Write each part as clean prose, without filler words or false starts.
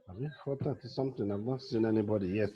I mean, 4:30 something. I've not seen anybody yet.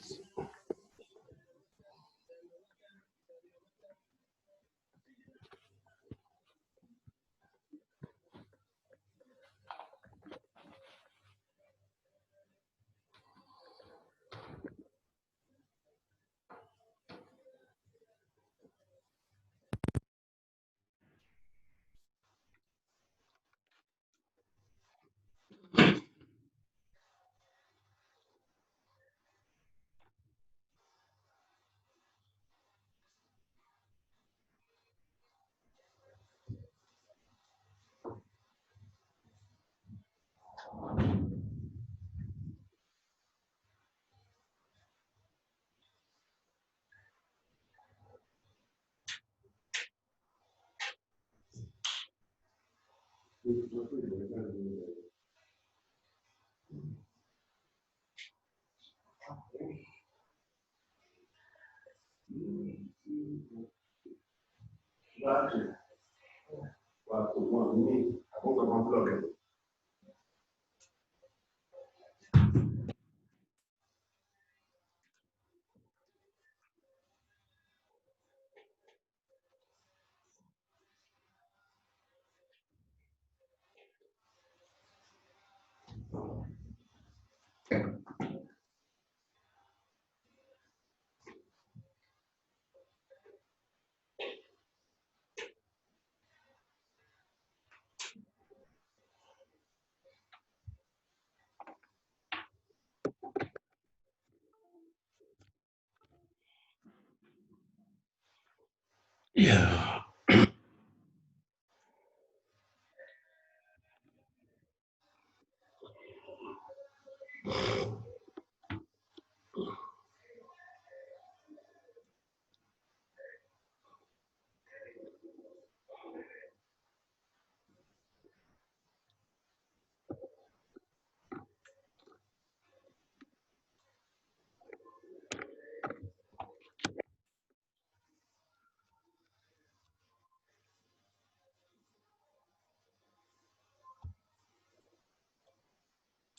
Yeah.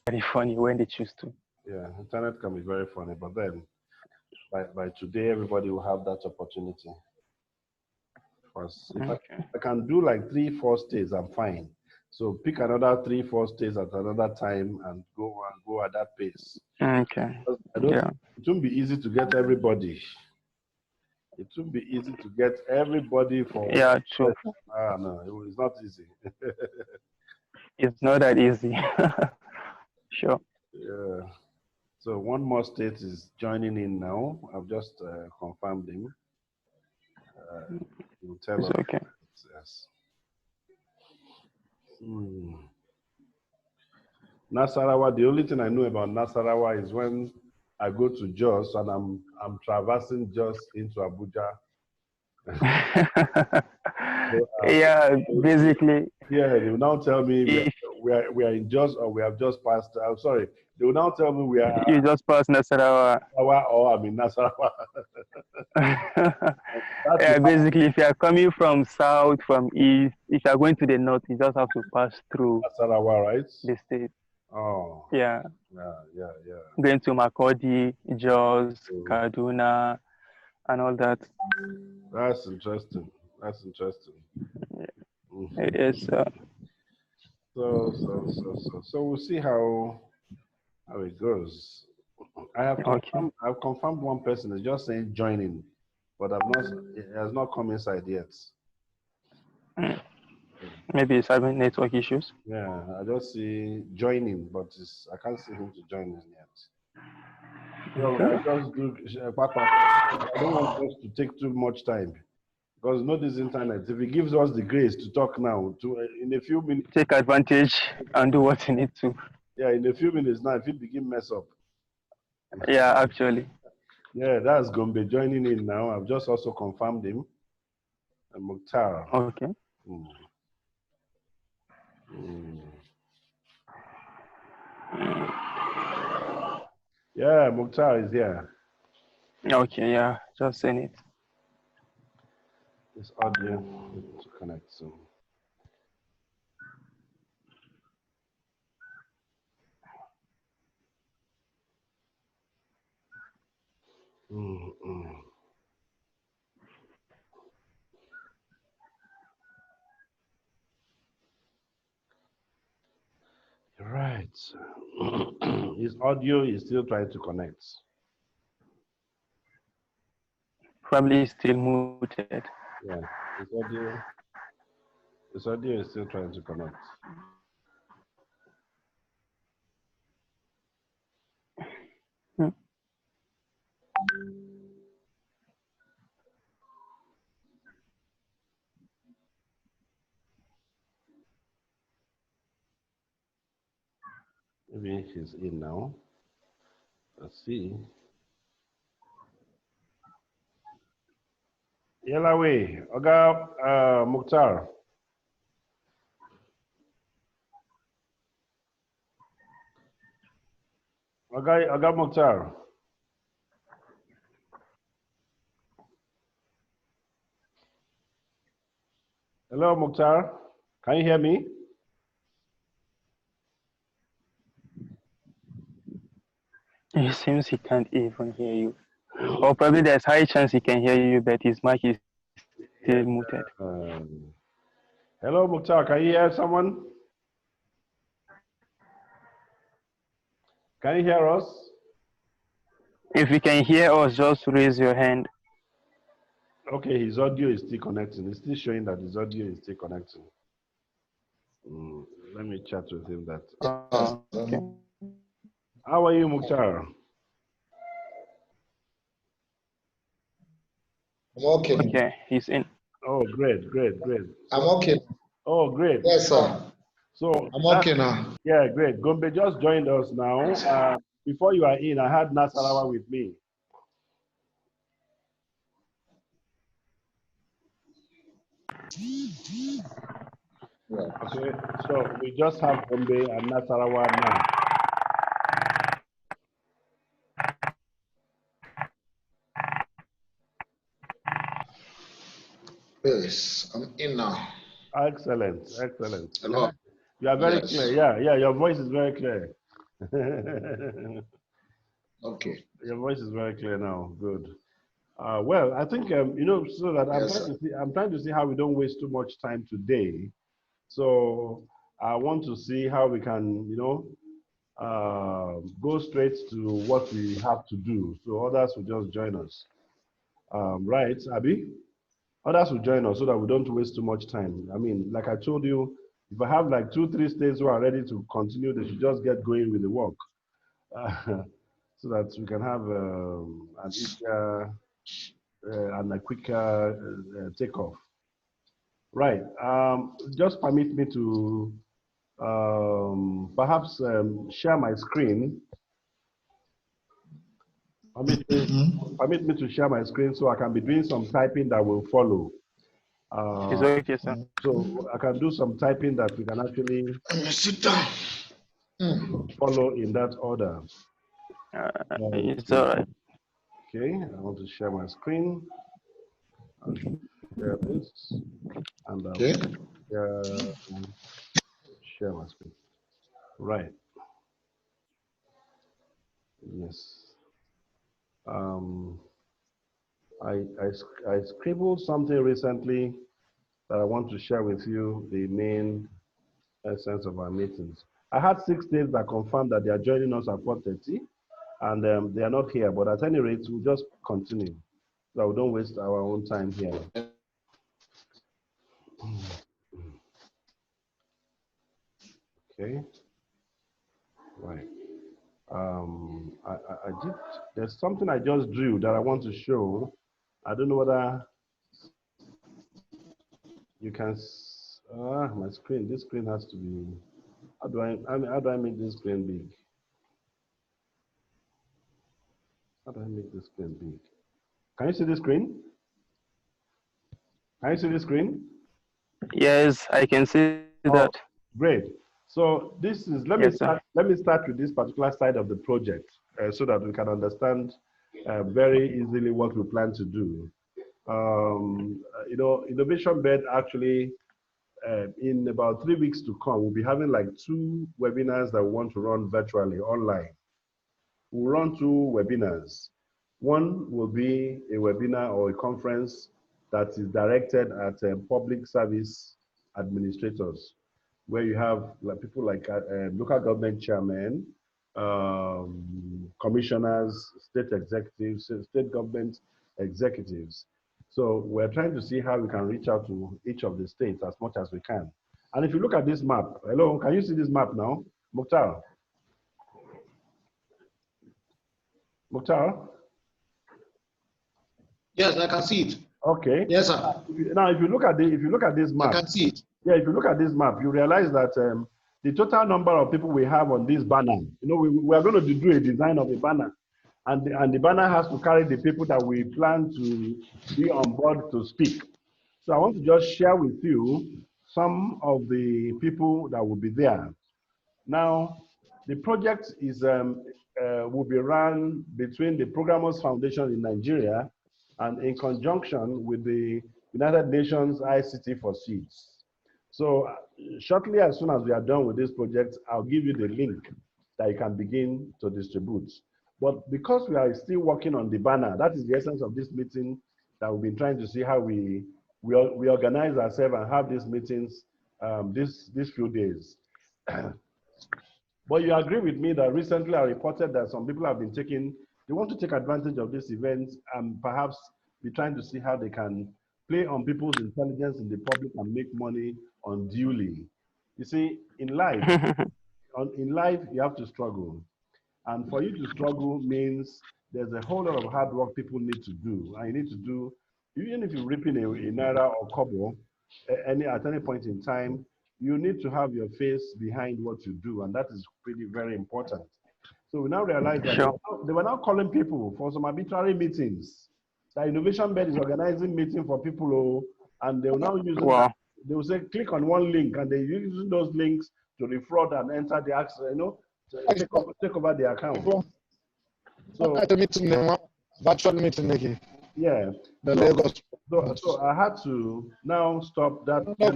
Very funny when they choose to. Yeah, internet can be very funny, but then by today, everybody will have that opportunity. Because if I can do like 3-4 stays, I'm fine. So pick another 3-4 stays at another time and go at that pace. Okay. It won't be easy to get everybody. It won't be easy to get everybody for. Yeah, true. No, it's not easy. It's not that easy. Sure. Yeah. So one more state is joining in now. I've just confirmed him. He'll tell us. Okay. Yes. Nassarawa, the only thing I know about Nassarawa is when I go to Jos and I'm traversing Jos into Abuja. Yeah, basically. Yeah, they will now tell me we are in just, or we have just passed. I'm sorry. They will now tell me we are You just passed Nassarawa. or I'm in Nassarawa. That Yeah, will happen. basically, if you are coming from south, from east, if you are going to the north, you just have to pass through Nassarawa, right? the state. Oh, Yeah, yeah. going to Makurdi, Jos, So Kaduna, and all that. that's interesting. That's interesting. Mhm. Yes, So we'll see how it goes. okay. I've confirmed one person is just saying joining, but it has not come inside yet. Maybe it's having network issues. Yeah, I just see joining, but I can't see him to join in yet. So Okay. I just do, I don't want us to take too much time because know this internet. If it gives us the grace to talk now, in a few minutes, Take advantage and do what you need to. yeah, in a few minutes now, if it begin mess up. Yeah, actually. Yeah, that's Gombe joining in now. I've just also confirmed him. And Mukhtar. Okay. Mm. Mm. Yeah, Mukhtar is here. Okay, yeah, just send it. This audio to connect soon. Right. His audio is still trying to connect. Probably still muted. Yeah, his audio is still trying to connect. Hmm. Maybe he's in now. Let's see. Yelawe, Oga Mukhtar. Oga Mukhtar. Hello, Mukhtar. Can you hear me? It seems he can't even hear you. Or probably there's high chance he can hear you, but his mic is still muted. Hello, Mukhtar. Can you hear someone? Can you hear us? If you can hear us, just raise your hand. Okay, his audio is still connecting. It's still showing that his audio is still connecting. Let me chat with him that. Okay. How are you, Mukhtar? I'm okay. Okay, he's in. Oh, great. I'm okay. Oh, great. Yes, sir. So I'm okay now. yeah, great. Gombe just joined us now. Before you are in, I had Nassarawa with me. Yeah. Okay, so we just have Gombe and Nassarawa now. Yes, I'm in now. Excellent. Hello. You are very clear. Yeah, your voice is very clear. Okay. Your voice is very clear now. Good. Well, I think so that I'm trying to see how we don't waste too much time today. So I want to see how we can, go straight to what we have to do. So others will just join us. Right, Abby? Others will join us so that we don't waste too much time. I mean, like I told you, if I have like 2-3 states who are ready to continue, they should just get going with the work. So that we can have an easier and a quicker takeoff. Right. Just permit me to perhaps share my screen. Permit me to share my screen so I can be doing some typing that will follow. It's okay, sir. So I can do some typing that we can actually Sit down. follow in that order. It's all right. Okay, I want to share my screen. I'll share this, and I'll Okay. share my screen. Right. Yes. I scribbled something recently that I want to share with you, the main essence of our meetings. I had 6 states that confirmed that they are joining us at 4:30, and they are not here, but at any rate, we'll just continue so we don't waste our own time here. Okay, right. There's something I just drew that I want to show. I don't know whether you can, my screen, this screen has to be, how do I make this screen big? How do I make this screen big? Can you see the screen? Can you see the screen? Yes, I can see that. Great. So this is, let me start with this particular side of the project so that we can understand very easily what we plan to do. You know, Innovationbed actually, in about 3 weeks to come, we'll be having like 2 webinars that we want to run virtually online. We'll run 2 webinars. One will be a webinar or a conference that is directed at public service administrators, where you have people like local government chairmen, commissioners, state executives, state government executives. So we're trying to see how we can reach out to each of the states as much as we can. And if you look at this map, hello, can you see this map now? Mukhtar? Mukhtar? Yes, I can see it. Okay. Yes, sir. Now, if you look at this map, I can see it. yeah, if you look at this map, you realize that the total number of people we have on this banner, you know, we are going to do a design of a banner, and the banner has to carry the people that we plan to be on board to speak. So I want to just share with you some of the people that will be there. Now, the project is will be run between the Programos Foundation in Nigeria and in conjunction with the United Nations ICT4SIDS. So shortly, as soon as we are done with this project, I'll give you the link that you can begin to distribute. But because we are still working on the banner, that is the essence of this meeting, that we've been trying to see how we organize ourselves and have these meetings these few days. But you agree with me that recently I reported that some people have been they want to take advantage of this event and perhaps be trying to see how they can play on people's intelligence in the public and make money unduly. You see, in life, you have to struggle. And for you to struggle means there's a whole lot of hard work people need to do. And you need to do, even if you're ripping a naira or kobo at any point in time, you need to have your face behind what you do. And that is pretty very important. So we now realize that they were now calling people for some arbitrary meetings. The Innovationbed is organizing meeting for people, and they will now use they will say click on one link, and they use those links to defraud and enter the access, you know, take over the account. So virtual meeting again. Yeah. So I had to now stop that and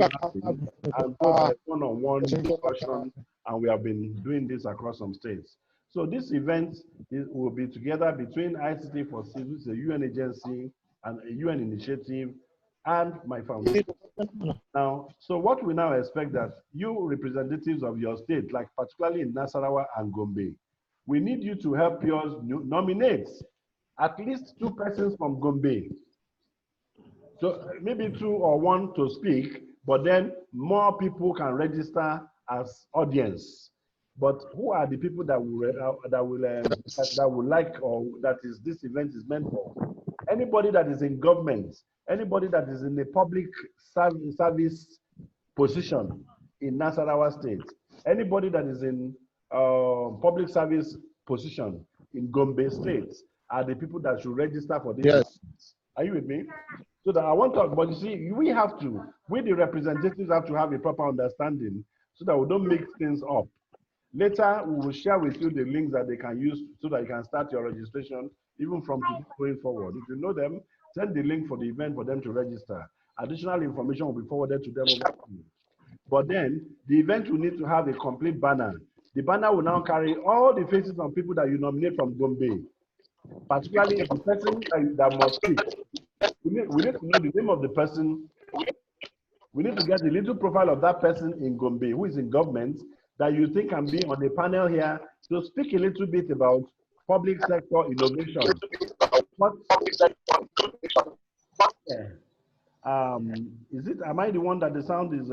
put a one-on-one discussion, and we have been doing this across some states. So this event will be together between ICT4SIDS, a UN agency, and a UN initiative, and my foundation. Now, so what we now expect that you representatives of your state, like particularly in Nassarawa and Gombe, we need you to help us nominate at least 2 persons from Gombe. So maybe 2 or 1 to speak, but then more people can register as audience. But who are the people that will like, or that is this event is meant for? Anybody that is in government, anybody that is in a public service position in Nassarawa State, anybody that is in public service position in Gombe State are the people that should register for this. Yes. Are you with me? So that I want to, but you see, we the representatives have to have a proper understanding so that we don't mix things up. Later, we will share with you the links that they can use so that you can start your registration even from today going forward. If you know them, send the link for the event for them to register. Additional information will be forwarded to them. But then, the event will need to have a complete banner. The banner will now carry all the faces of people that you nominate from Gombe, particularly the person that must speak. We need to know the name of the person. We need to get the little profile of that person in Gombe who is in government that you think can be on the panel here to speak a little bit about public sector innovation. What? Is it? Am I the one that the sound is?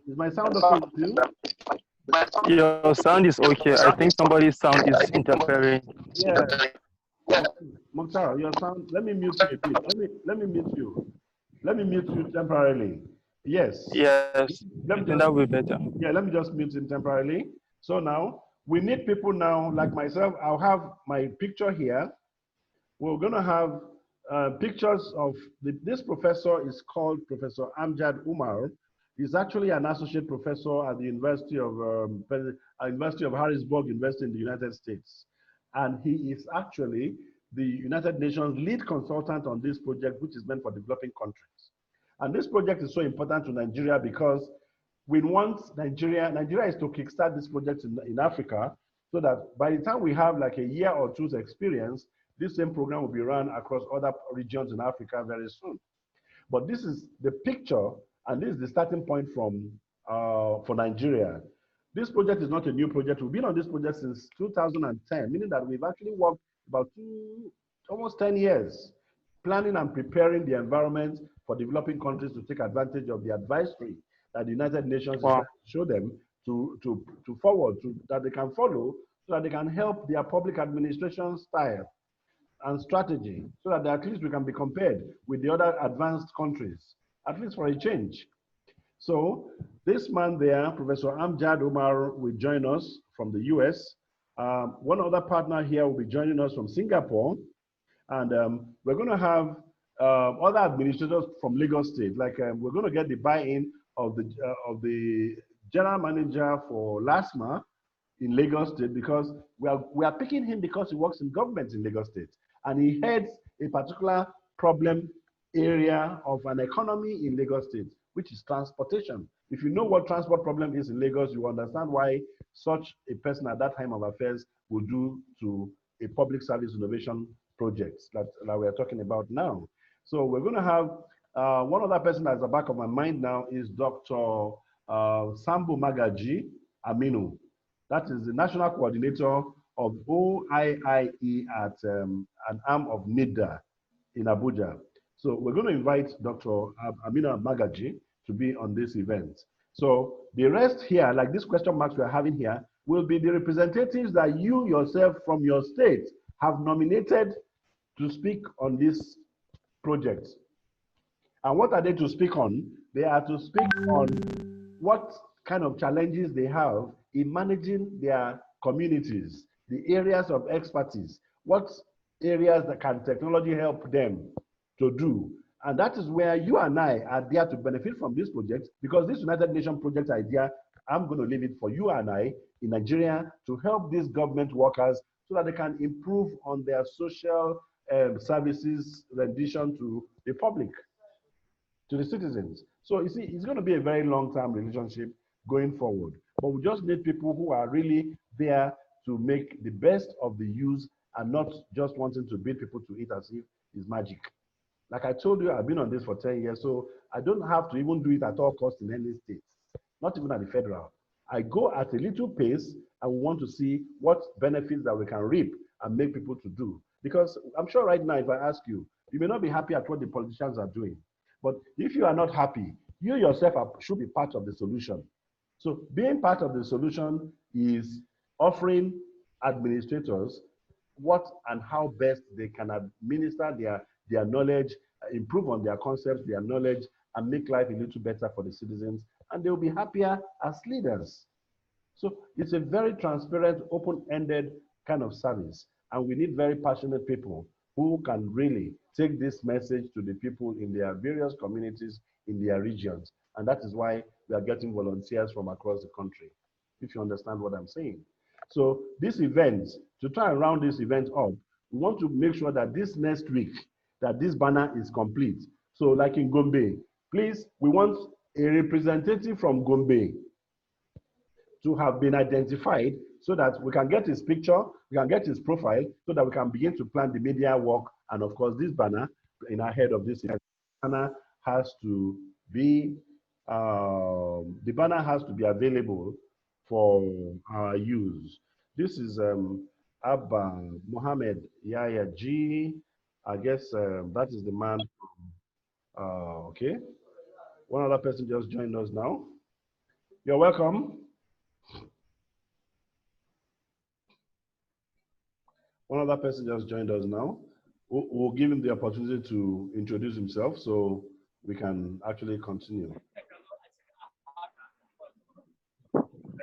Is my sound okay with you? Your sound is okay. I think somebody's sound is interfering. Yeah. Mokhtar, your sound. Let me mute you a bit. Let me mute you. Let me mute you temporarily. Yes. Yes. That will be better. Yeah, let me just mute him temporarily. So now we need people now, like myself. I'll have my picture here. We're going to have pictures of this professor is called Professor Amjad Umar. He's actually an associate professor at the University of Harrisburg University in the United States. And he is actually the United Nations lead consultant on this project, which is meant for developing countries. And this project is so important to Nigeria because we want Nigeria is to kickstart this project in Africa so that by the time we have like a year or two's experience, this same program will be run across other regions in Africa very soon. But this is the picture, and this is the starting point for Nigeria. This project is not a new project. We've been on this project since 2010, meaning that we've actually worked about almost 10 years, planning and preparing the environment for developing countries to take advantage of the advisory that the United Nations is trying to show them to forward, that they can follow, so that they can help their public administration style and strategy, so that at least we can be compared with the other advanced countries, at least for a change. So this man there, Professor Amjad Umar, will join us from the US. One other partner here will be joining us from Singapore. And we're going to have other administrators from Lagos State. Like we're going to get the buy-in of the general manager for LASMA in Lagos State, because we are picking him because he works in government in Lagos State. And he heads a particular problem area of an economy in Lagos State, which is transportation. If you know what transport problem is in Lagos, you understand why such a person at that time of affairs will do to a public service innovation project that we are talking about now. So we're going to have one other person that's at the back of my mind now is Dr. Sambu Magaji Aminu. That is the national coordinator of OIIE at an arm of NIDA in Abuja. So we're going to invite Dr. Aminu Magaji to be on this event. So the rest here, like these question marks we're having here, will be the representatives that you yourself from your state have nominated to speak on this project. And what are they to speak on? They are to speak on what kind of challenges they have in managing their communities, the areas of expertise, what areas that can technology help them to do. And that is where you and I are there to benefit from this project, because this United Nations project idea, I'm going to leave it for you and I in Nigeria to help these government workers so that they can improve on their social services rendition to the public, to the citizens. So you see, it's going to be a very long-term relationship going forward. But we just need people who are really there to make the best of the use and not just wanting to beat people to it as if it's magic. Like I told you, I've been on this for 10 years, so I don't have to even do it at all costs in any state, not even at the federal. I go at a little pace and we want to see what benefits that we can reap and make people to do. Because I'm sure right now, if I ask you, you may not be happy at what the politicians are doing. But if you are not happy, you yourself should be part of the solution. So being part of the solution is offering administrators what and how best they can administer their knowledge, improve on their concepts, their knowledge, and make life a little better for the citizens, and they'll be happier as leaders. So it's a very transparent, open-ended kind of service, and we need very passionate people who can really take this message to the people in their various communities, in their regions. And that is why we are getting volunteers from across the country, if you understand what I'm saying. So this event, to try and round this event up, we want to make sure that this next week, that this banner is complete. So like in Gombe, please, we want a representative from Gombe to have been identified so that we can get his picture, we can get his profile, so that we can begin to plan the media work. And of course, this banner in ahead of this event, banner has to be the banner has to be available for our use. This is Abba Mohammed Yaya G. I guess that is the man. Okay. One other person just joined us now. You're welcome. One other person just joined us now. We'll give him the opportunity to introduce himself so we can actually continue.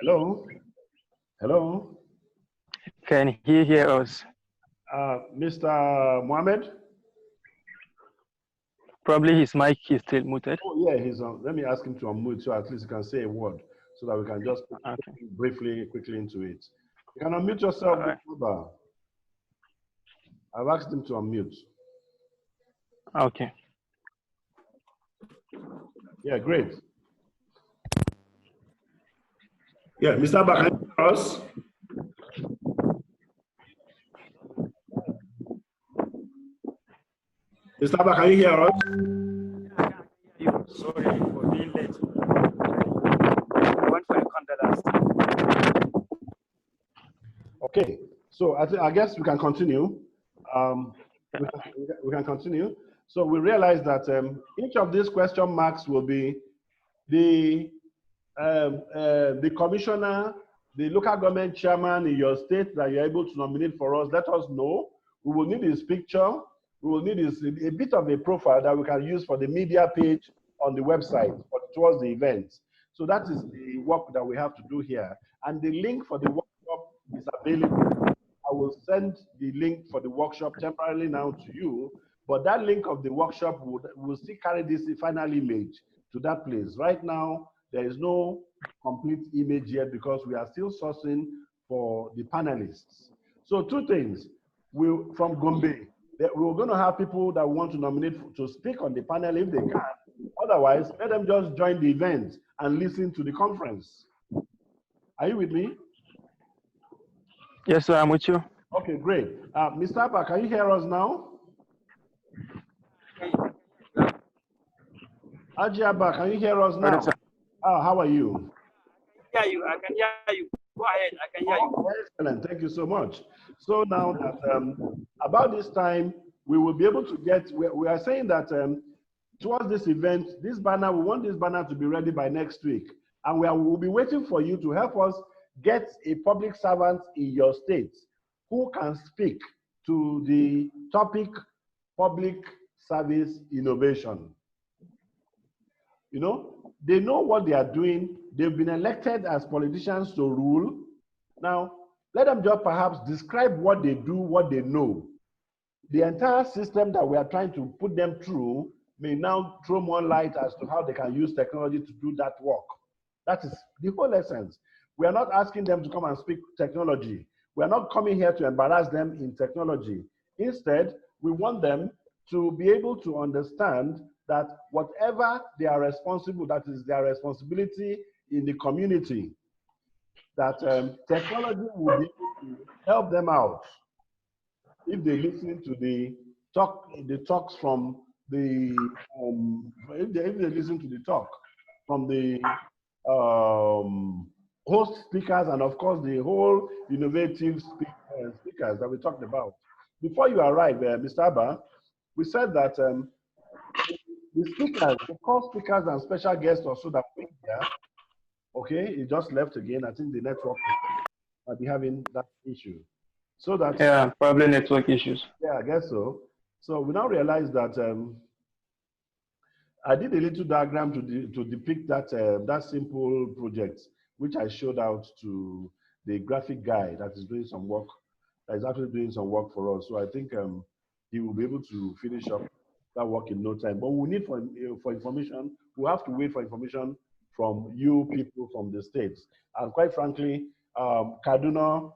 Hello? Hello? Can he hear us? Mr. Mohammed? Probably his mic is still muted. Oh, yeah, he's on. Let me ask him to unmute so at least he can say a word so that we can just briefly, quickly into it. You can unmute yourself. Right. I've asked him to unmute. Okay. Yeah, great. Yeah, Mr. Abba, can you hear us? Mr. Abba, can you hear us? Yeah, I can hear you. Sorry for being late. One for the condolence. Okay, so I guess we can continue. We can continue. So we realize that each of these question marks will be the commissioner, the local government chairman in your state that you're able to nominate for us. Let us know. We will need his picture. We will need a bit of a profile that we can use for the media page on the website towards the event. So that is the work that we have to do here. And the link for the workshop is available. I will send the link for the workshop temporarily now to you, but that link of the workshop will still carry this final image to that place. Right now, there is no complete image yet because we are still sourcing for the panelists. So two things. From Gombe, we're going to have people that want to nominate to speak on the panel if they can. Otherwise, let them just join the event and listen to the conference. Are you with me? Yes, sir, I'm with you. Okay, great. Mr. Abba, can you hear us now? Haji Abba, can you hear us now? How are you? I can hear you. Go ahead, I can hear you. Excellent, thank you so much. So now that about this time, we will be able to get, we are saying that towards this event, this banner, we want this banner to be ready by next week. And we'll be waiting for you to help us get a public servant in your state who can speak to the topic public service innovation. You know, they know what they are doing. They've been elected as politicians to rule. Now, let them just perhaps describe what they do, what they know. The entire system that we are trying to put them through may now throw more light as to how they can use technology to do that work. That is the whole essence. We are not asking them to come and speak technology. We are not coming here to embarrass them in technology. Instead, we want them to be able to understand that whatever they are responsible, that is their responsibility in the community, that technology will be able to help them out if they listen to the talks from the if they listen to the talk from the host speakers and of course the whole innovative speakers that we talked about. Before you arrive, Mr. Abba, we said that the speakers, the core speakers and special guests also that we here, okay, he just left again. I think the network might be having that issue. So that probably network issues. Yeah, I guess so. So we now realize that I did a little diagram to depict that that simple project, which I showed out to the graphic guy that is doing some work, that is actually doing some work for us. So I think he will be able to finish up that work in no time. But we need for information, we have to wait for information from you people from the states. And quite frankly, Kaduna,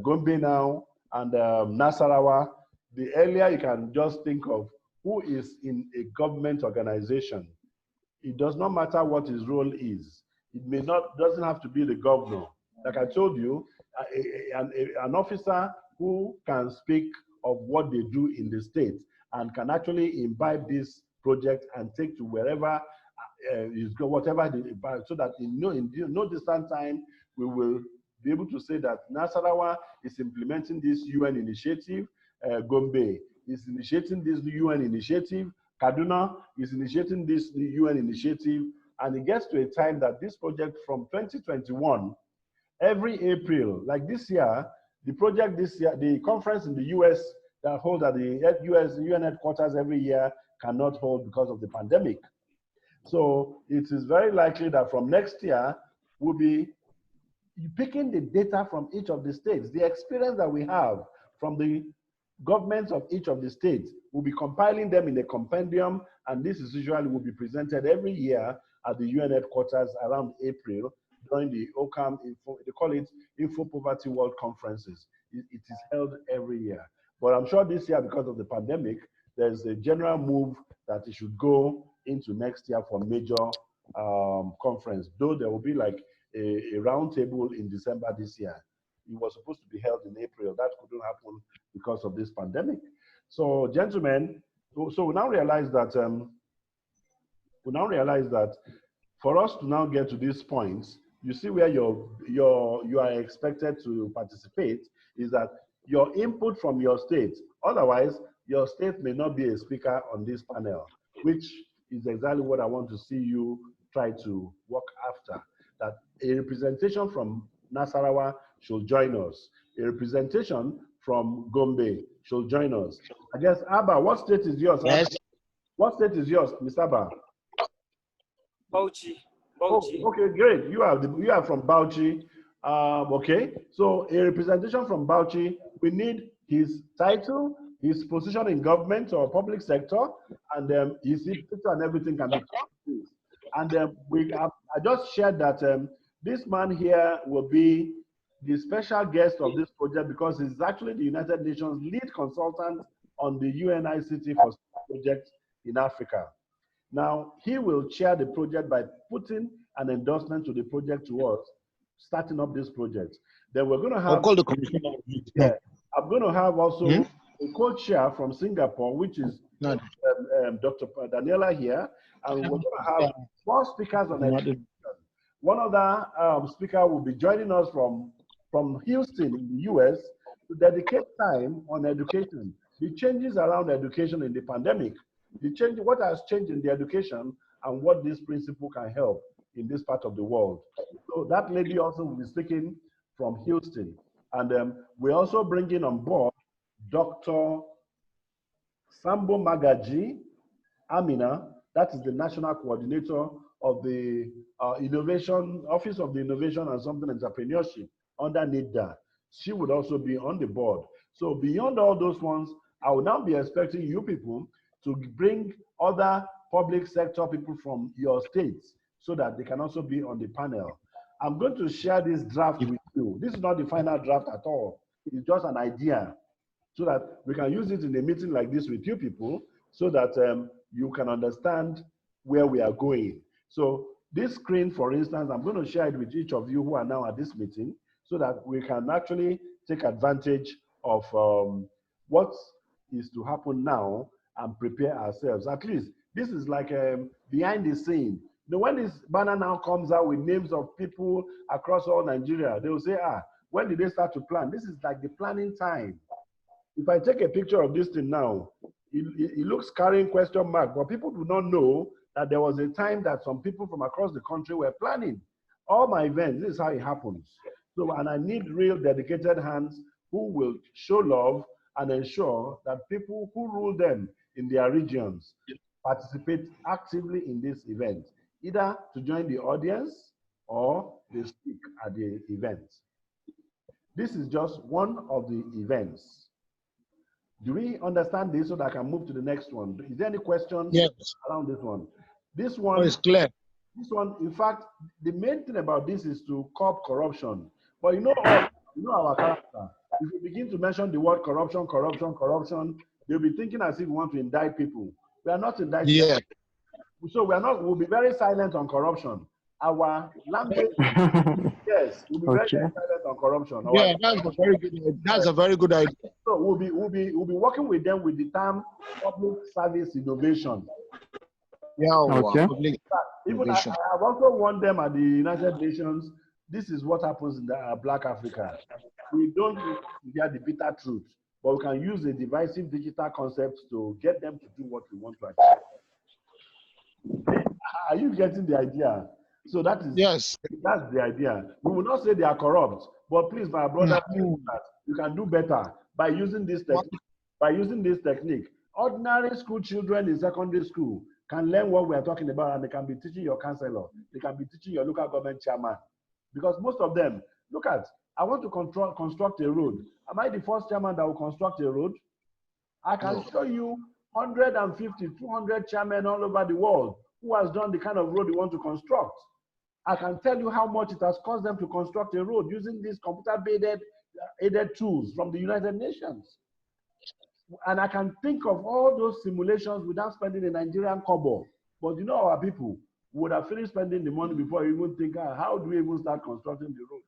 Gombe now, and Nassarawa, the earlier you can just think of who is in a government organization. It does not matter what his role is. It doesn't have to be the governor. Like I told you, an officer who can speak of what they do in the state and can actually imbibe this project and take to wherever whatever so that in no distant time we will be able to say that Nassarawa is implementing this UN initiative, Gombe is initiating this UN initiative, Kaduna is initiating this UN initiative, and it gets to a time that this project from 2021, every April, like this year, the project this year, the conference in the US that holds at the US UN headquarters every year cannot hold because of the pandemic. So it is very likely that from next year, we'll be picking the data from each of the states, the experience that we have from the governments of each of the states. We'll be compiling them in a compendium, and this is usually will be presented every year at the UN headquarters around April during the OCAM, they call it Info Poverty World Conferences. It is held every year. But I'm sure this year, because of the pandemic, there's a general move that it should go into next year for major conference, though there will be like a round table in December this year. It was supposed to be held in April. That couldn't happen because of this pandemic. So, gentlemen, so we now realize that for us to now get to these points, you see where you are expected to participate is that your input from your state. Otherwise, your state may not be a speaker on this panel, which is exactly what I want to see you try to work after. That a representation from Nassarawa should join us. A representation from Gombe should join us. I guess, Abba, what state is yours? Yes. What state is yours, Mr. Abba? Bauchi. Oh, okay, great. You are from Bauchi. Okay, so a representation from Bauchi, we need his title, his position in government or public sector, and his picture and everything can be. And I just shared that this man here will be the special guest of this project because he's actually the United Nations lead consultant on the UN ICT4SIDS project in Africa. Now, he will chair the project by putting an endorsement to the project to us, starting up this project. Then we're going to have... I'll call the commissioner. Yeah, I'm going to have also a co-chair from Singapore, which is Dr. Daniela here, and we're going to have 4 speakers on education. One other speaker will be joining us from Houston in the US to dedicate time on education, the changes around education in the pandemic, what has changed in the education, and what this principle can help in this part of the world. So that lady also will be speaking from Houston. And we're also bringing on board Dr. Sambo Magaji Amina, that is the national coordinator of the Office of the Innovation and Something Entrepreneurship under NIDA. She would also be on the board. So beyond all those ones, I will now be expecting you people to bring other public sector people from your states so that they can also be on the panel. I'm going to share this draft with you. This is not the final draft at all. It's just an idea so that we can use it in a meeting like this with you people so that you can understand where we are going. So this screen, for instance, I'm going to share it with each of you who are now at this meeting so that we can actually take advantage of what is to happen now and prepare ourselves. At least this is like behind the scene. You know, when this banner now comes out with names of people across all Nigeria, they will say, when did they start to plan? This is like the planning time. If I take a picture of this thing now, it looks carrying question mark, but people do not know that there was a time that some people from across the country were planning. All my events, this is how it happens. So, and I need real dedicated hands who will show love and ensure that people who rule them in their regions participate actively in this event, either to join the audience or they speak at the event. This is just one of the events. Do we understand this so that I can move to the next one? Is there any question Yes. around this one? This Oh, one, it's clear. in fact, the main thing about this is to curb corruption. But you know our character. If we begin to mention the word corruption, they'll be thinking as if we want to indict people. We are not indicting. Yeah. So we'll be very silent on corruption. Our language, yes, we'll be very silent on corruption. Yeah, that's a very good idea. So we'll be working with them with the term public service innovation. Yeah, Okay. public Even innovation. I have also warned them at the United Nations. This is what happens in Black Africa. We don't hear the bitter truth, but we can use a divisive digital concept to get them to do what we want to achieve. Are you getting the idea? So that's the idea. We will not say they are corrupt, but please, my brother, you can do better by using this technique. Ordinary school children in secondary school can learn what we are talking about, and they can be teaching your counselor. They can be teaching your local government chairman. Because most of them, look at, I want to construct a road. Am I the first chairman that will construct a road? I can show you 150, 200 chairmen all over the world who has done the kind of road you want to construct. I can tell you how much it has cost them to construct a road using these computer-aided tools from the United Nations. And I can think of all those simulations without spending a Nigerian kobo. But you know, our people would have finished spending the money before you even think, how do we even start constructing the road?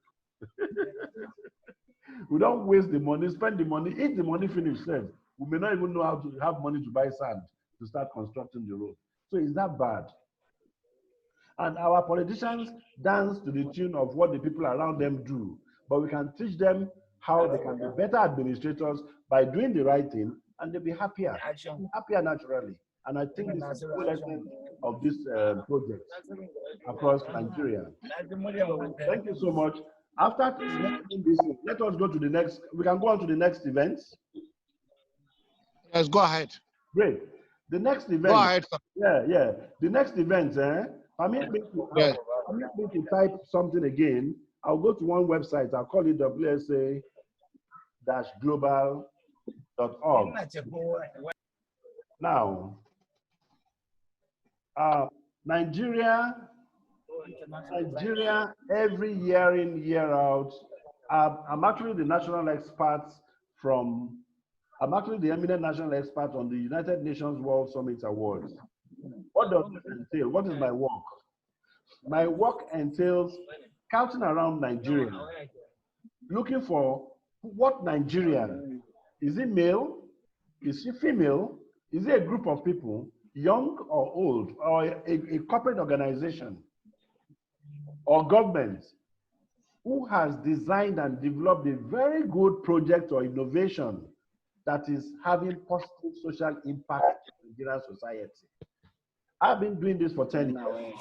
We don't waste the money, spend the money. If the money finishes, we may not even know how to have money to buy sand to start constructing the road. So is that bad? And our politicians dance to the tune of what the people around them do. But we can teach them how they can be better administrators by doing the right thing, and they'll be happier naturally. And I think this is the full extent of this project across Nigeria. Thank you so much. After this, let us go to the next. We can go on to the next event. Yes, go ahead. Great. The next event. Go ahead. Yeah. The next event, permit me to type something again. I'll go to one website. I'll call it WSA-global.org. Now, Nigeria, every year in, year out, I'm actually the national expert I'm actually the eminent national expert on the United Nations World Summit Awards. What does this entail? What is my work? My work entails scouting around Nigeria, looking for what Nigerian, is it male? Is she female? Is it a group of people, young or old, or a corporate organization or government who has designed and developed a very good project or innovation that is having positive social impact in Nigerian society? I've been doing this for 10 years.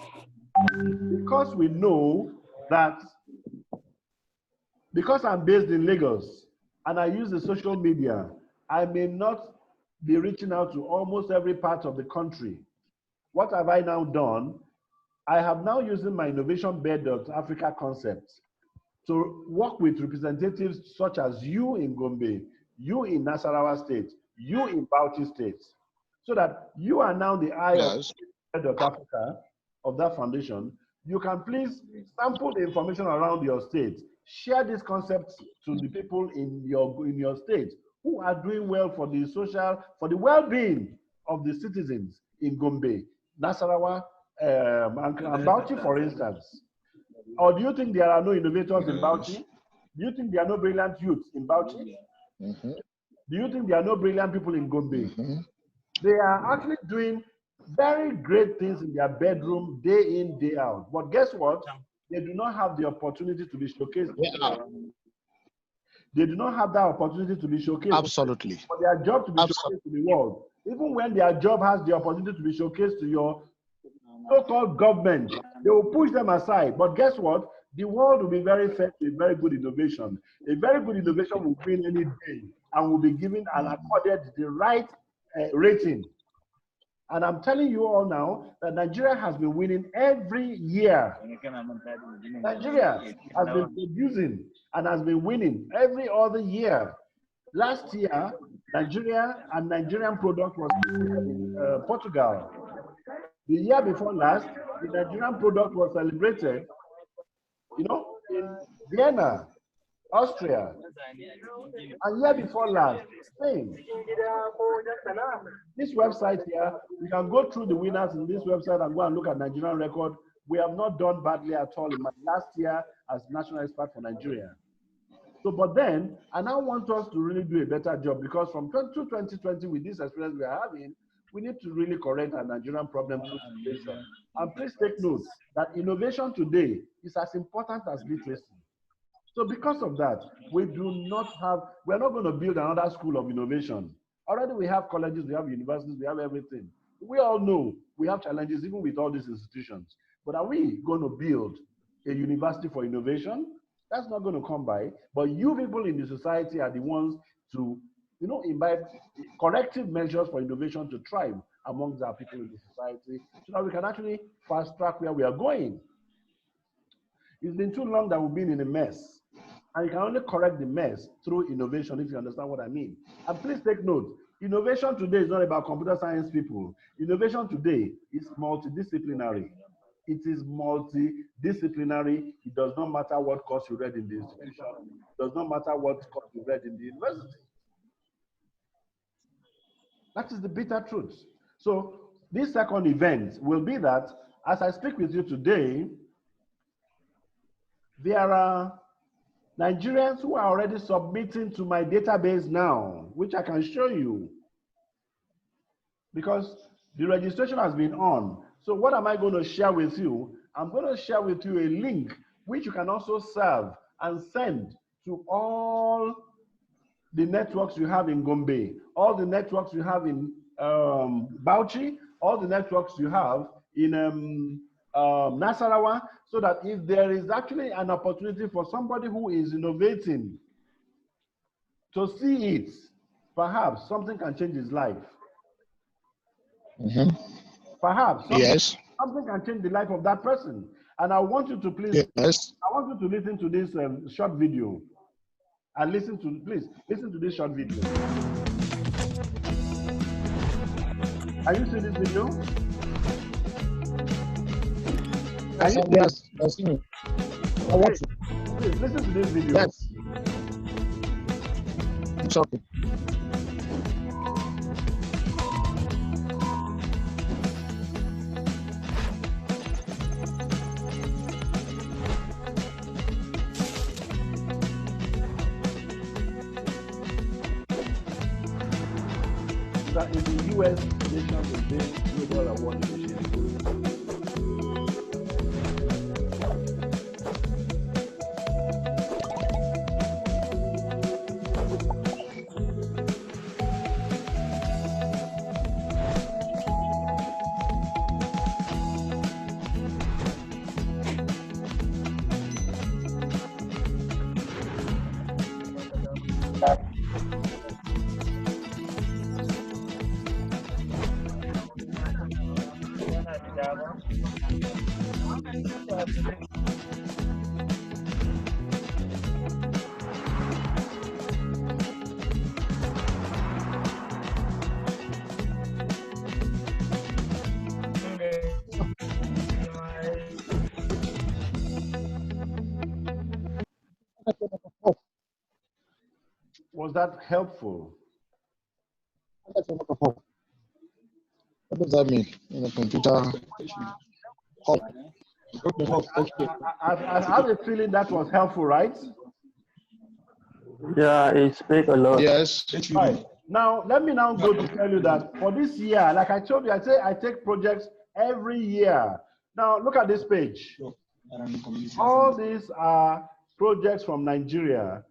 Because we know that, because I'm based in Lagos and I use the social media, I may not be reaching out to almost every part of the country. What have I now done? I have now using my Innovationbed.Africa concept to work with representatives such as you in Gombe, you in Nassarawa State, you in Bauchi State, so that you are now the eye of Africa, of that foundation. You can please sample the information around your state, share these concepts to the people in your state who are doing well for the well-being of the citizens in Gombe, Nassarawa, and Bauchi, for instance. Or do you think there are no innovators in Bauchi? Do you think there are no brilliant youths in Bauchi? Do you think there are no brilliant people in Gombe? They are actually doing very great things in their bedroom, day in, day out. But guess what? They do not have the opportunity to be showcased. They do not have that opportunity to be showcased. Absolutely. For their job to be showcased to the world. Even when their job has the opportunity to be showcased to your so-called government, they will push them aside. But guess what? The world will be very fair to a very good innovation. A very good innovation will win any day and will be given and accorded the right rating. And I'm telling you all now that Nigeria has been winning every year. Nigeria has been producing and has been winning every other year. Last year, Nigeria and Nigerian product was in Portugal. The year before last, the Nigerian product was celebrated, you know, in Vienna, Austria. And year before last, Spain. This website here, you can go through the winners in this website and go and look at Nigerian record. We have not done badly at all in my last year as national expert for Nigeria. So, but then, I now want us to really do a better job, because from 2020, with this experience we are having, we need to really correct our Nigerian problem through innovation. And please take note that innovation today is as important as literacy. So because of that, we're not going to build another school of innovation. Already we have colleges, we have universities, we have everything. We all know we have challenges even with all these institutions. But are we going to build a university for innovation? That's not going to come by. But you people in the society are the ones to, you know, imbibe corrective measures for innovation to thrive amongst our people in the society, so that we can actually fast track where we are going. It's been too long that we've been in a mess. And you can only correct the mess through innovation, if you understand what I mean. And please take note, innovation today is not about computer science people. Innovation today is multidisciplinary. It is multidisciplinary. It does not matter what course you read in the institution. It does not matter what course you read in the university. That is the bitter truth. So this second event will be that, as I speak with you today, there are Nigerians who are already submitting to my database now, which I can show you, because the registration has been on. So what am I going to share with you? I'm going to share with you a link which you can also serve and send to all the networks you have in Gombe, all the networks you have in Bauchi, all the networks you have in Nassarawa, so that if there is actually an opportunity for somebody who is innovating to see it, perhaps something can change his life. Perhaps something can change the life of that person. And I want you to please, I want you to listen to this short video. And please listen to this short video. Are you seeing this video? Yes, I've seen it. I watch it. Please listen to this video. Yes. It's okay. That is the US Nations Global Award Initiative. Was that helpful? What does that mean in a computer? I have a feeling that was helpful, right? Yeah, it speaks a lot. Yes. Right. Now, let me now go to tell you that for this year, like I told you, I take projects every year. Now, look at this page. All these are projects from Nigeria.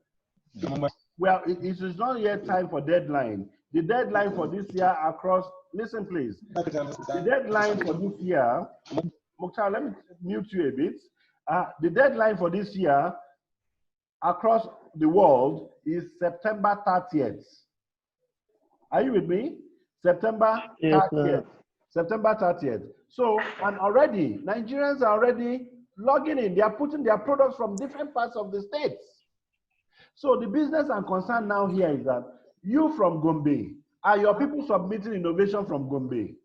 Well, it is not yet time for deadline. The deadline for this year across, listen please. The deadline for this year, Mukhtar, let me mute you a bit. The deadline for this year across the world is September 30th. Are you with me? September 30th. Yes, September 30th. So, and already, Nigerians are already logging in. They are putting their products from different parts of the states. So the business and concern now here is that You from Gombe, are your people submitting innovation from Gombe?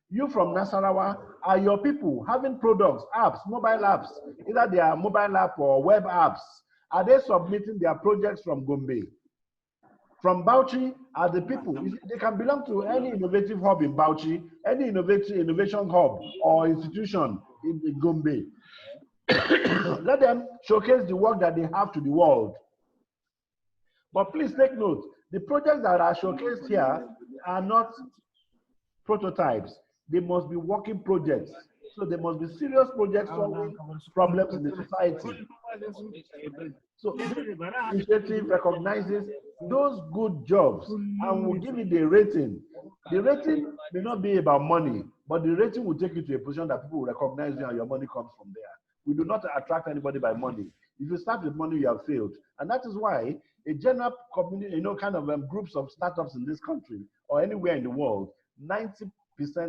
You from Nassarawa, are your people having products, apps, mobile apps, either they are mobile app or web apps? Are they submitting their projects from Gombe? From Bauchi, are the people, they can belong to any innovative hub in Bauchi, any innovation hub or institution in Gombe. Let them showcase the work that they have to the world. But please take note, the projects that are showcased here are not prototypes. They must be working projects. So they must be serious projects solving problems in the society. So this initiative recognizes those good jobs and will give it the rating. The rating may not be about money, but the rating will take you to a position that people will recognize you and your money comes from there. We do not attract anybody by money. If you start with money, you have failed. And that is why a general community, kind of groups of startups in this country or anywhere in the world, 90%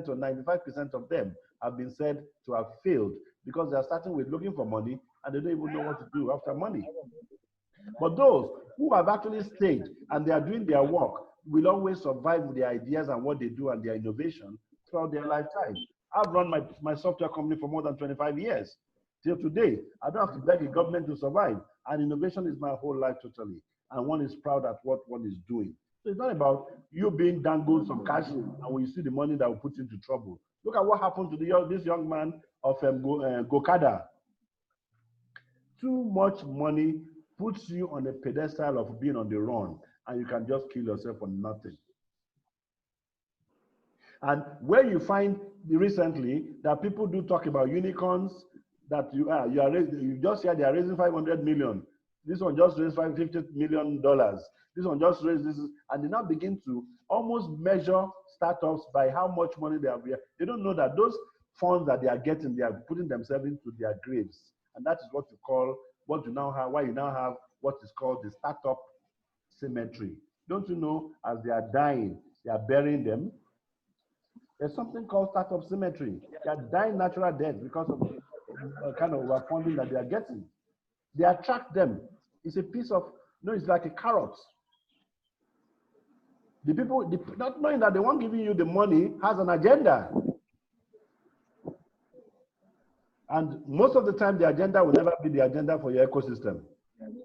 or 95% of them have been said to have failed because they are starting with looking for money and they don't even know what to do after money. But those who have actually stayed and they are doing their work will always survive with their ideas and what they do and their innovation throughout their lifetime. I've run my software company for more than 25 years. Till today, I don't have to beg a government to survive. And innovation is my whole life totally. And one is proud at what one is doing. So it's not about you being dangled some cash and when you see the money that will put you into trouble. Look at what happened to this young man of Gokada. Too much money puts you on a pedestal of being on the run and you can just kill yourself for nothing. And where you find recently that people do talk about unicorns, that you just hear they are raising 500 million. This one just raised $50 million. This one just raised this, and they now begin to almost measure startups by how much money they have. They don't know that those funds that they are getting, they are putting themselves into their graves, and that is what you call what you now have. Why you now have what is called the startup cemetery. Don't you know? As they are dying, they are burying them. There's something called startup cemetery. They are dying natural death because of the kind of funding that they are getting. They attract them. It's a piece of, it's like a carrot. The people, not knowing that the one giving you the money has an agenda. And most of the time, the agenda will never be the agenda for your ecosystem.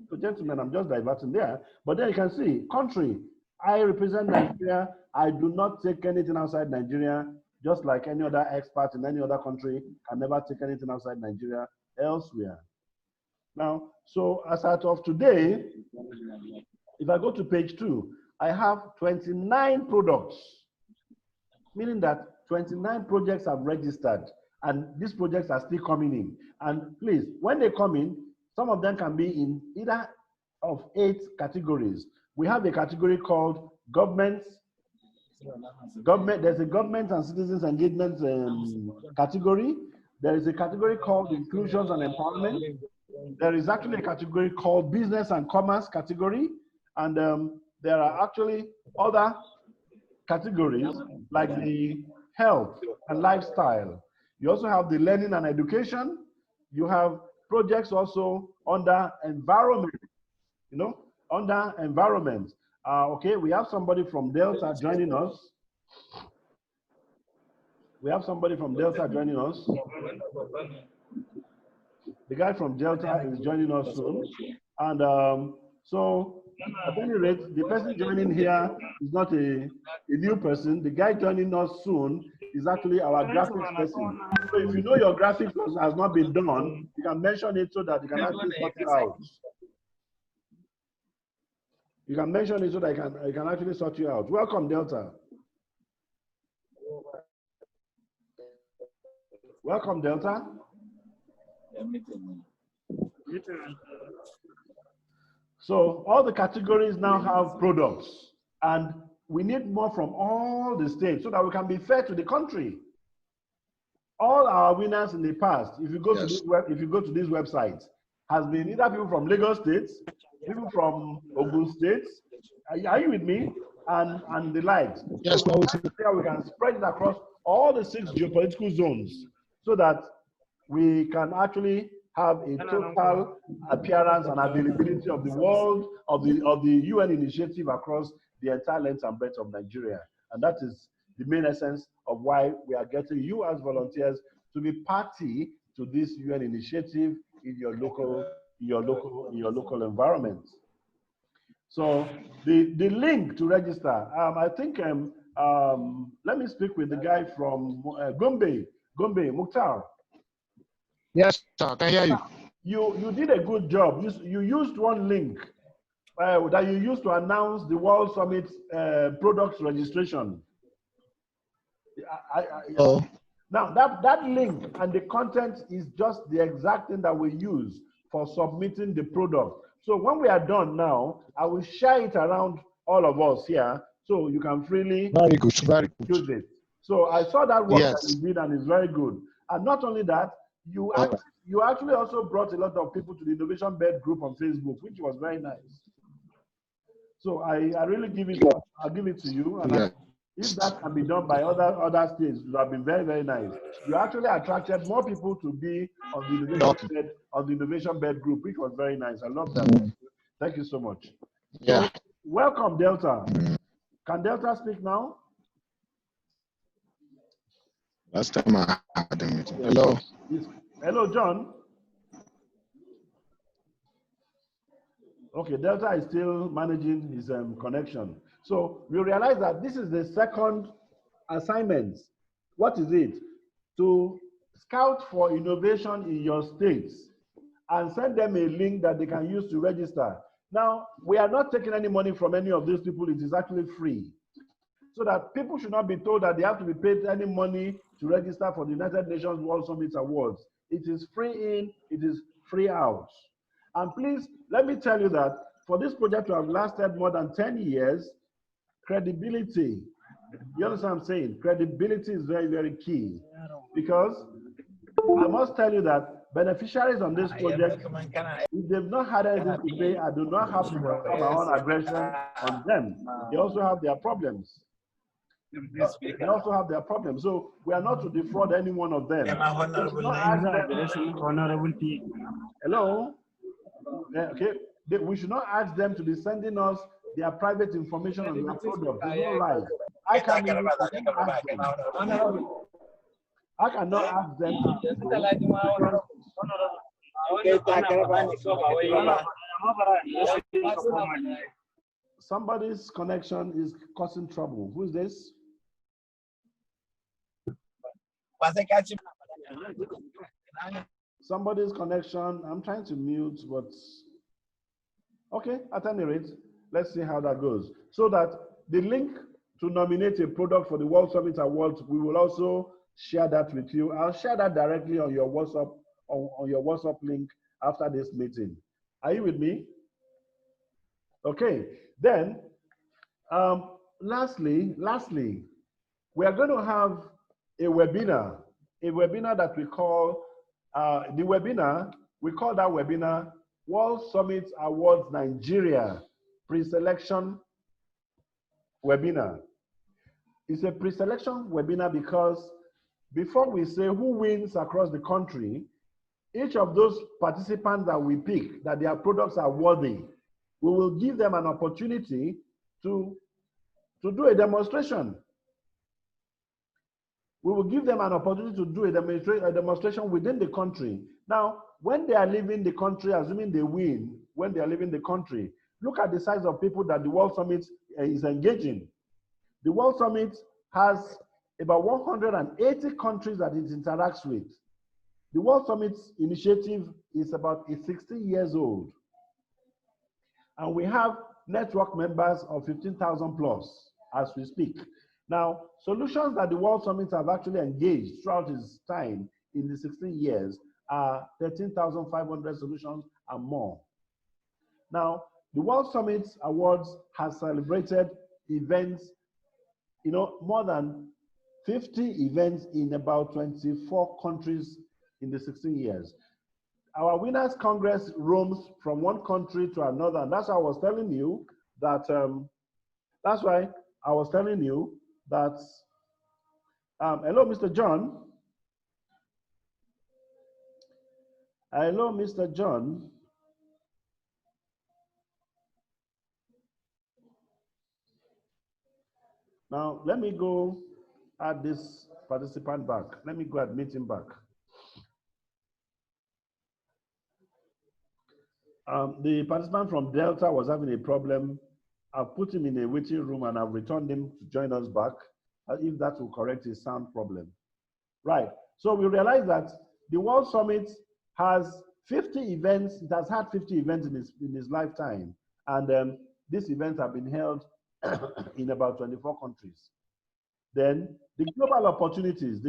So gentlemen, I'm just diverting there. But then you can see, country, I represent Nigeria. I do not take anything outside Nigeria, just like any other expert in any other country can never take anything outside Nigeria elsewhere. Now, so as of today, if I go to page 2, I have 29 products, meaning that 29 projects have registered, and these projects are still coming in. And please, when they come in, some of them can be in either of 8 categories. We have a category called government. There's a government and citizens engagement category. There is a category called inclusions and empowerment. There is actually a category called business and commerce category. And there are actually other categories like the health and lifestyle. You also have the learning and education. You have projects also under environment, under environment. Okay, we have somebody from Delta joining us. We have somebody from Delta joining us. The guy from Delta is joining us soon. And so, at any rate, the person joining here is not a new person. The guy joining us soon is actually our graphics person. So if you know your graphics has not been done, you can mention it so that you can actually sort it out. You can mention it so that I can actually sort you out. Welcome, Delta. Welcome, Delta. So all the categories now have products, and we need more from all the states so that we can be fair to the country. All our winners in the past, if you go to this website, has been either people from Lagos State, people from Ogun State. Are you with me? And the likes. Yes, so we can spread it across all the 6 geopolitical zones so that we can actually have a total appearance and availability of the world, of the UN initiative across the entire length and breadth of Nigeria. And that is the main essence of why we are getting you as volunteers to be party to this UN initiative in your local environment. So the link to register, I think, let me speak with the guy from Gombe, Mukhtar. Yes, sir, I can hear you. You did a good job. You used one link that you used to announce the World Summit products registration. Oh. Now, that link and the content is just the exact thing that we use for submitting the product. So when we are done now, I will share it around all of us here so you can freely use it. So I saw that work that you did, and it's very good. And not only that, you actually also brought a lot of people to the Innovationbed group on Facebook, which was very nice. So I really I'll give it to you. And if that can be done by other states, it would have been very, very nice. You actually attracted more people to be on the Innovationbed group, which was very nice. I love that. Thank you so much. Yeah. So, welcome, Delta. Can Delta speak now? Last time I had him. Hello. Hello, John. Okay, Delta is still managing his connection. So we realize that this is the second assignment. What is it? To scout for innovation in your states and send them a link that they can use to register. Now, we are not taking any money from any of these people. It is actually free. So that people should not be told that they have to be paid any money to register for the United Nations World Summit Awards. It is free in, it is free out. And please, let me tell you that for this project to have lasted more than 10 years, credibility, you understand what I'm saying? Credibility is very, very key. Because I must tell you that beneficiaries on this project, if they've not had anything to pay, I do not have to perform my own aggression on them. They also have their problems. They also have their problems. So we are not to defraud any one of them. Hello? Okay. We should not ask them to be sending us their private information on their product. It's not right. I cannot ask them to. Somebody's connection is causing trouble. Who's this? Somebody's connection. I'm trying to mute, but okay, at any rate, let's see how that goes. So that the link to nominate a product for the World Summit Awards, we will also share that with you. I'll share that directly on your WhatsApp, on your WhatsApp link after this meeting. Are you with me? Okay, then lastly, we are going to have a webinar that we call we call that webinar World Summit Awards Nigeria pre-selection webinar. It's a pre-selection webinar because before we say who wins across the country, each of those participants that we pick, that their products are worthy, we will give them an opportunity to do a demonstration. We will give them an opportunity to do a demonstration within the country. Now, when they are leaving the country, assuming they win, when they are leaving the country, look at the size of people that the World Summit is engaging. The World Summit has about 180 countries that it interacts with. The World Summit initiative is about 16 years old. And we have network members of 15,000 plus as we speak. Now, solutions that the World Summit have actually engaged throughout its time in the 16 years are 13,500 solutions and more. Now, the World Summit Awards has celebrated events, more than 50 events in about 24 countries in the 16 years. Our Winners Congress roams from one country to another, and that's why I was telling you that, hello, Mr. John. Hello, Mr. John. Now, let me go add this participant back. Let me go admit him back. The participant from Delta was having a problem. I've put him in a waiting room and I've returned him to join us back, if that will correct his sound problem. Right, so we realize that the World Summit has 50 events. It has had 50 events in his lifetime. And these events have been held in about 24 countries. Then the global opportunities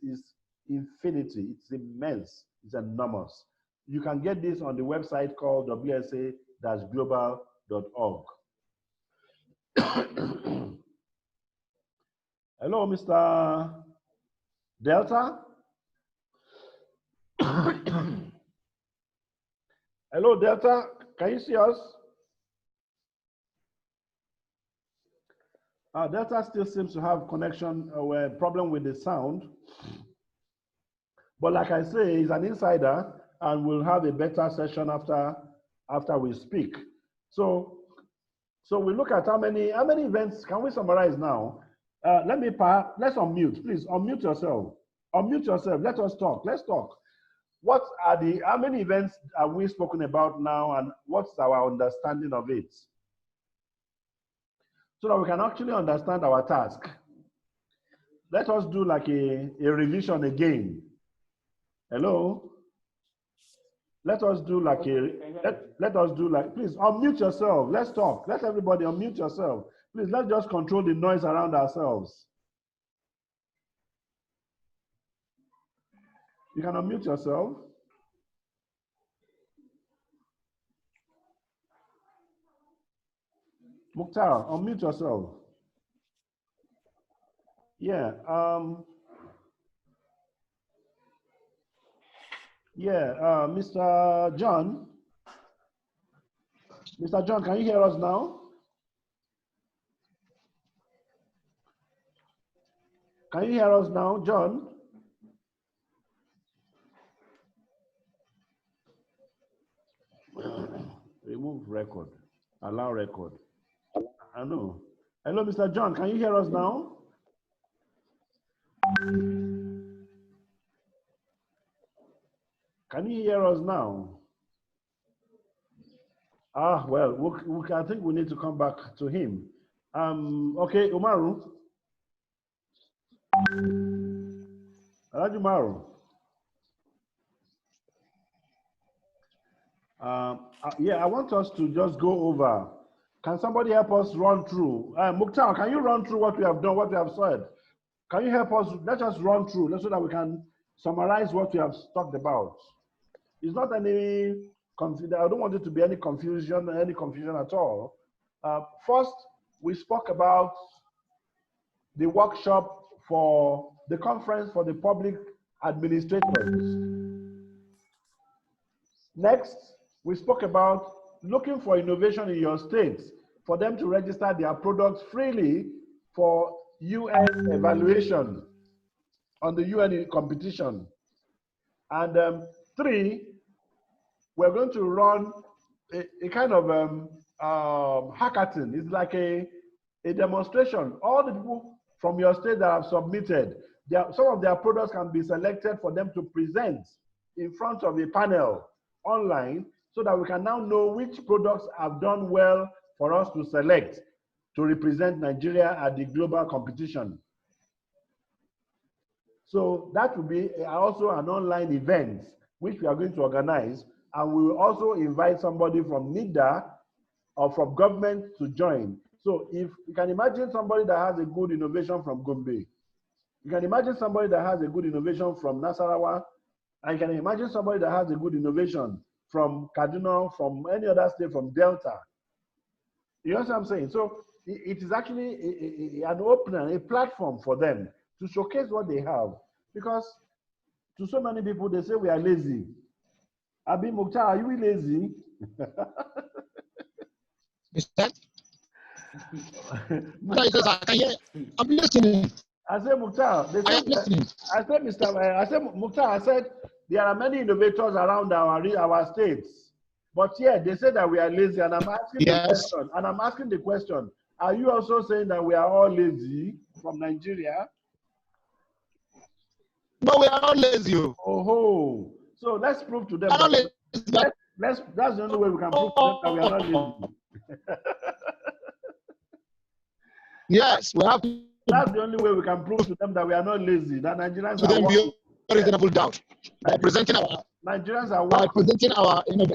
is infinity. It's immense. It's enormous. You can get this on the website called WSA-global.org. Hello, Mr. Delta. Hello, Delta. Can you see us? Delta still seems to have connection or problem with the sound. But like I say, he's an insider and we'll have a better session after we speak. So we look at how many events can we summarize now? Let's unmute, please unmute yourself. Unmute yourself, let us talk, let's talk. How many events have we spoken about now and what's our understanding of it? So that we can actually understand our task. Let us do like a revision again. Hello? Let us do like please unmute yourself. Let's talk. Let everybody unmute yourself. Please, let's just control the noise around ourselves. You can unmute yourself. Mukhtar, unmute yourself. Yeah. Mr. John. Mr. John, can you hear us now? Can you hear us now, John? Remove record. Allow record. I know. Hello, Mr. John, can you hear us now? Can you hear us now? Well, I think we need to come back to him. Okay, Umaru. Umaru. Yeah, I want us to just go over. Can somebody help us run through? Mukhtar, can you run through what we have done, what we have said? Can you help us? Let us run through so that we can summarize what we have talked about. It's not any confusion. I don't want it to be any confusion at all. First, we spoke about the workshop for the conference for the public administrators. Next, we spoke about looking for innovation in your states for them to register their products freely for UN evaluation on the UN competition. And 3, we're going to run a kind of hackathon. It's like a demonstration. All the people from your state that have submitted, some of their products can be selected for them to present in front of a panel online so that we can now know which products have done well for us to select to represent Nigeria at the global competition. So that will be also an online event which we are going to organize, and we will also invite somebody from NIDA or from government to join. So if you can imagine somebody that has a good innovation from Gombe, you can imagine somebody that has a good innovation from Nassarawa, and you can imagine somebody that has a good innovation from Kaduna, from any other state, from Delta. You know what I'm saying? So it is actually an opener, a platform for them to showcase what they have. Because to so many people, they say we are lazy. Abi Mukhtar, are you lazy? I'm listening. I said, Mukhtar, I said, Mukhtar, I said, there are many innovators around our states. But yeah, they say that we are lazy, and I'm asking the question. And I'm asking the question: are you also saying that we are all lazy from Nigeria? No, we are not lazy. Oh, so let's prove to them We are not that lazy. that's the only way we can prove to them that we are not lazy. Yes, we have to. That's the only way we can prove to them that we are not lazy. That Nigerians To are them working. reasonable doubt by presenting our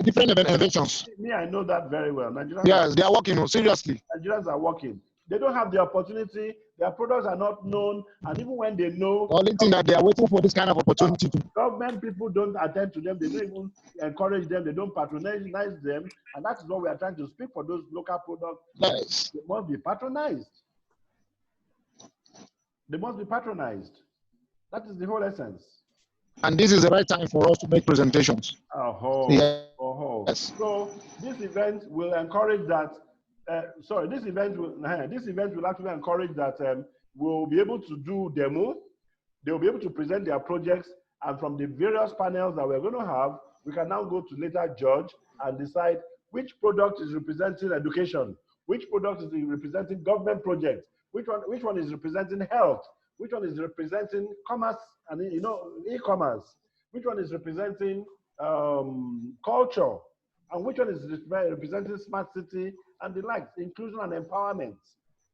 different innovations. Me, I know that very well. Nigerians they are working seriously. Nigerians are working. They don't have the opportunity. Their products are not known, and even when they know, The only thing that they are waiting for this kind of opportunity. Government people don't attend to them. They don't even encourage them. They don't patronize them, and that is what we are trying to speak for. Those local products, yes, they must be patronized. They must be patronized. That is the whole essence. And this is the right time for us to make presentations. Yes. So this event will encourage that. This event will actually encourage that we'll be able to do demo. They'll be able to present their projects, and from the various panels that we're going to have, we can now go to later judge and decide which product is representing education, which product is representing government projects, which one is representing health, which one is representing commerce and e-commerce, which one is representing culture, and which one is representing smart city and the likes, inclusion and empowerment.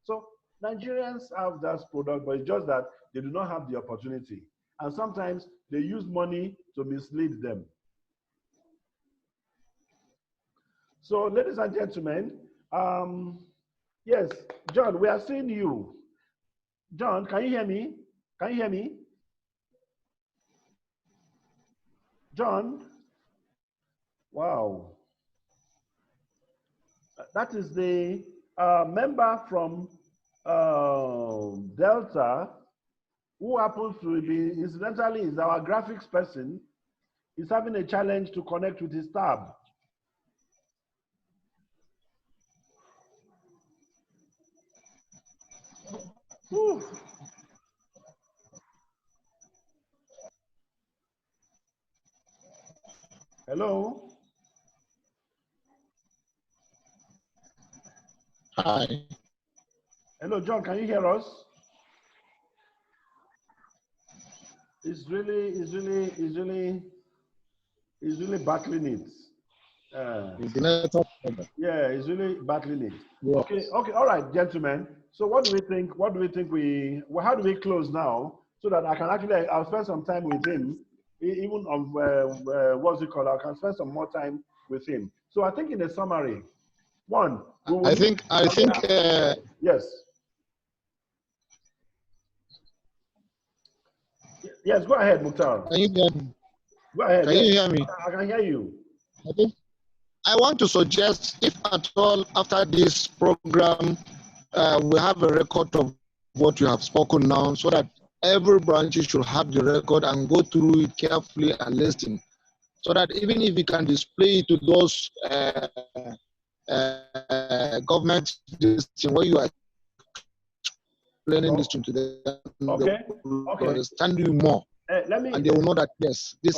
So Nigerians have that product, but it's just that they do not have the opportunity. And sometimes they use money to mislead them. So ladies and gentlemen, yes, John, we are seeing you. John, can you hear me? Can you hear me? John? Wow. That is the member from Delta, who happens to be, incidentally, is our graphics person. He's having a challenge to connect with his tab. Whew. Hello? Hi. Hello, John, can you hear us? It's really battling it. Yeah, it's really battling it. Yes. Okay, all right, gentlemen. So what do we think? How do we close now? So that I can actually, I'll spend some time with him, even on, what's it called? I can spend some more time with him. So I think in a summary, one, I think, yes. Yes, go ahead, Mukhtar. Can you hear me? Go ahead. Can you hear me? I can hear you. I think I want to suggest, if at all after this program, we have a record of what you have spoken now, so that every branch should have the record and go through it carefully and listen, so that even if we can display it to those government where you are explaining this to them, okay. They will understand you more, and they will know that yes, this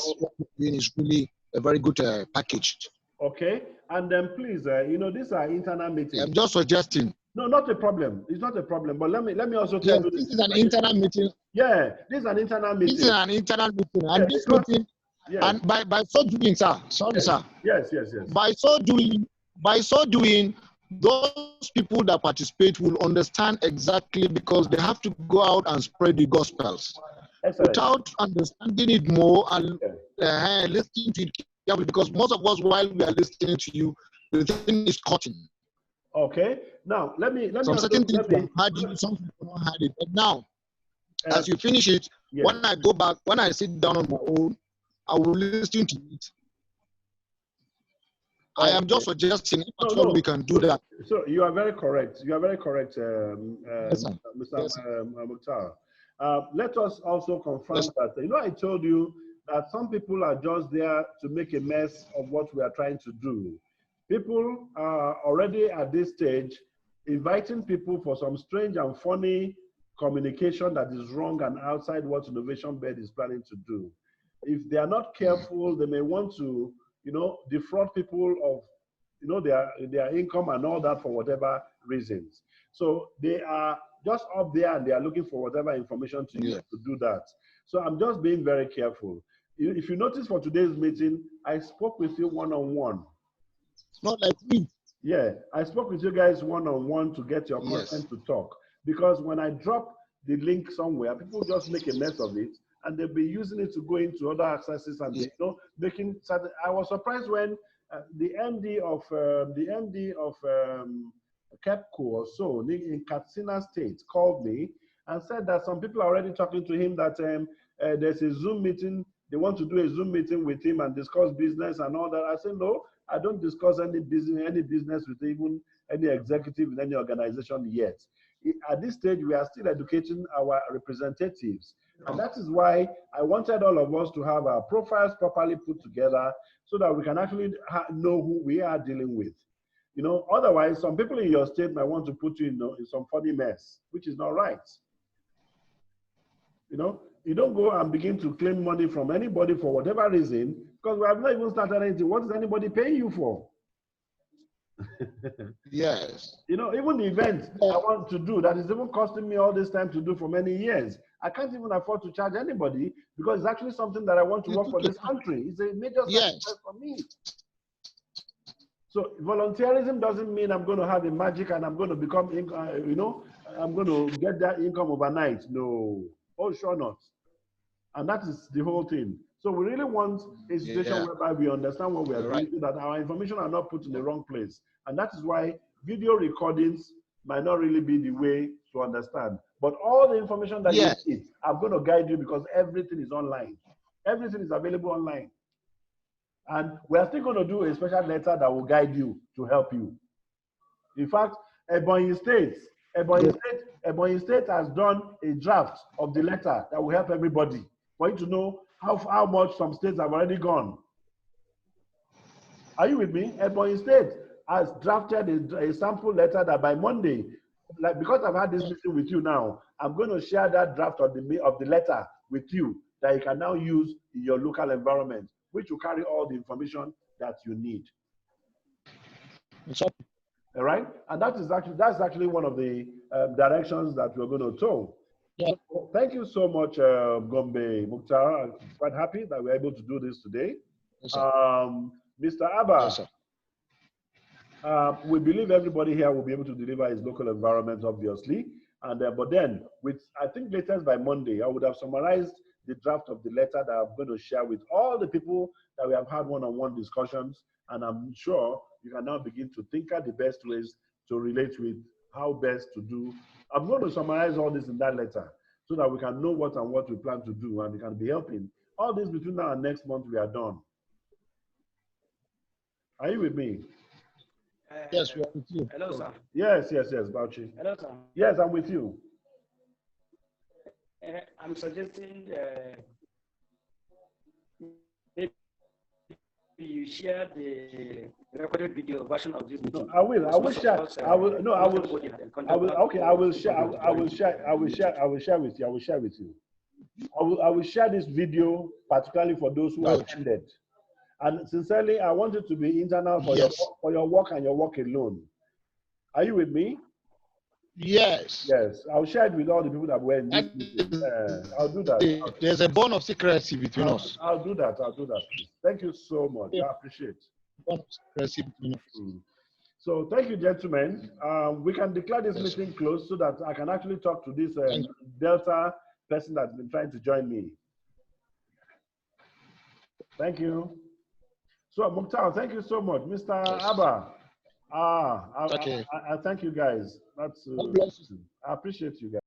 is really a very good package. Okay, and then please, these are internal meetings. I'm just suggesting. No, not a problem. It's not a problem. But let me also tell you this is an internal meeting. Yeah, this is an internal meeting. This is an internal meeting, and this meeting, and by so doing, sir. Sorry, sir. Yes. By so doing, those people that participate will understand exactly, because they have to go out and spread the gospels. Excellent. Without understanding it more and listening to it carefully, because most of us, while we are listening to you, the thing is cutting. Okay. Now let me some certain things we have had it, some people don't have it. But now, as you finish it, when I go back, when I sit down on my own, I will listen to it. I am just suggesting we can do that. So you are very correct. You are very correct, Yes, Mr. Mukhtar. Let us also confirm that, I told you that some people are just there to make a mess of what we are trying to do. People are already at this stage inviting people for some strange and funny communication that is wrong and outside what Innovationbed is planning to do. If they are not careful, they may want to, defraud people of you know, their income and all that for whatever reasons. So they are just up there and they are looking for whatever information to use to do that. So I'm just being very careful. If you notice for today's meeting, I spoke with you one-on-one. Not like me. Yeah, I spoke with you guys one-on-one to get your consent to talk. Because when I drop the link somewhere, people just make a mess of it, and they'll be using it to go into other accesses and you know, making certain. I was surprised when the MD of KEPCO or so in Katsina State called me and said that some people are already talking to him that there's a Zoom meeting. They want to do a Zoom meeting with him and discuss business and all that. I said, no, I don't discuss any business with even any executive in any organization yet. At this stage, we are still educating our representatives. And that is why I wanted all of us to have our profiles properly put together so that we can actually know who we are dealing with. You know, otherwise, some people in your state might want to put you in some funny mess, which is not right. You know, you don't go and begin to claim money from anybody for whatever reason, because we have not even started anything. What is anybody paying you for? Yes. You know, even the event I want to do that is even costing me all this time to do for many years, I can't even afford to charge anybody because it's actually something that I want to work for this country. It's a major sacrifice for me. So volunteerism doesn't mean I'm going to have a magic and I'm going to become, you know, I'm going to get that income overnight. No, oh sure not. And that is the whole thing. So we really want a situation whereby we understand what we are doing, so that our information are not put in the wrong place. And that is why video recordings might not really be the way to understand. But all the information that you need, I'm going to guide you because everything is online. Everything is available online. And we are still going to do a special letter that will guide you to help you. In fact, Ebonyi State has done a draft of the letter that will help everybody for you to know how much some states have already gone. Are you with me? Ebonyi State has drafted a sample letter that by Monday, like because I've had this meeting with you now, I'm going to share that draft of the letter with you that you can now use in your local environment, which will carry all the information that you need. All right, and that's actually one of the directions that we're going to tow. Yeah. So, thank you so much, Gombe Mukhtar. I'm quite happy that we're able to do this today. Yes, Mr. Abba, yes, we believe everybody here will be able to deliver his local environment, obviously. And but then, I think latest by Monday, I would have summarized the draft of the letter that I'm going to share with all the people that we have had one-on-one discussions. And I'm sure you can now begin to think out the best ways to relate with how best to do. I'm going to summarize all this in that letter so that we can know what we plan to do and we can be helping. All this between now and next month, we are done. Are you with me? Yes, we are with you. Hello, sir. Yes, Bauchi. Hello, sir. Yes, I'm with you. I'm suggesting maybe you share the recorded video version of this meeting. No, I will share. I will share this video particularly for those who attended. And sincerely, I want it to be internal for your work and your work alone. Are you with me? Yes. Yes, I'll share it with all the people that were in this meeting. I'll do that. There's a bond of secrecy between us. I'll do that, please. Thank you so much. I appreciate it. Bond of secrecy between us. So thank you, gentlemen. We can declare this meeting closed so that I can actually talk to this Delta person that's been trying to join me. Thank you. So Mukhtar, thank you so much. Mr. Abba. I thank you guys. I appreciate you guys.